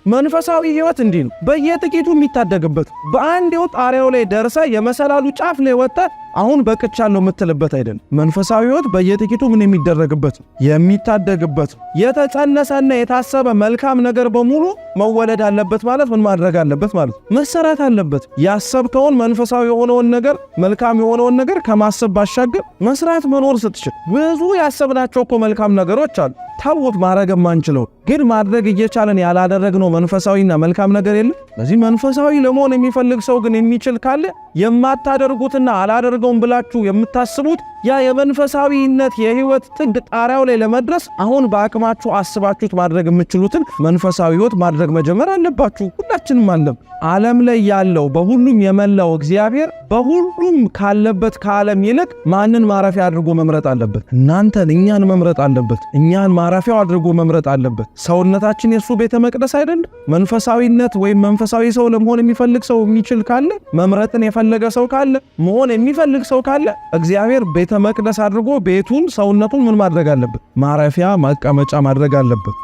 መንፈሳዊ ህይወት እንዲህ ነው። በየጥቂቱ የሚታደግበት በአንድ ህይወት ጣሪያው ላይ ደርሰ የመሰላሉ ጫፍ ላይ ወጣ አሁን በቅቻለሁ የምትልበት አይደለም። መንፈሳዊ ህይወት በየጥቂቱ ምን የሚደረግበት የሚታደግበት የተጸነሰና የታሰበ መልካም ነገር በሙሉ መወለድ አለበት ማለት ምን ማድረግ አለበት ማለት መሰራት አለበት። ያሰብከውን መንፈሳዊ የሆነውን ነገር መልካም የሆነውን ነገር ከማሰብ ባሻገር መስራት መኖር ስትችል ብዙ ያሰብናቸው እኮ መልካም ነገሮች አሉ ታውት ማድረግ ማንችለው ግን ማድረግ እየቻለን ያላደረግነው መንፈሳዊና መልካም ነገር የለም። ስለዚህ መንፈሳዊ ለመሆን የሚፈልግ ሰው ግን የሚችል ካለ የማታደርጉትና አላደርገውም ብላችሁ የምታስቡት ያ የመንፈሳዊነት የህይወት ጥግ ጣሪያው ላይ ለመድረስ አሁን በአቅማችሁ አስባችሁት ማድረግ የምትችሉትን መንፈሳዊ ህይወት ማድረግ መጀመር አለባችሁ። ሁላችንም አለም ዓለም ላይ ያለው በሁሉም የመላው እግዚአብሔር በሁሉም ካለበት ከዓለም ይልቅ ማንን ማረፊያ አድርጎ መምረጥ አለበት? እናንተን እኛን መምረጥ አለበት። እኛን ማረፊያው አድርጎ መምረጥ አለበት። ሰውነታችን የሱ ቤተ መቅደስ አይደል? መንፈሳዊነት ወይም መንፈሳዊ ሰው ለመሆን የሚፈልግ ሰው የሚችል ካለ መምረጥን የፈለገ ሰው ካለ መሆን የሚፈልግ ሰው ካለ እግዚአብሔር ቤተ መቅደስ አድርጎ ቤቱን ሰውነቱን ምን ማድረግ አለበት? ማረፊያ ማቀመጫ ማድረግ አለበት።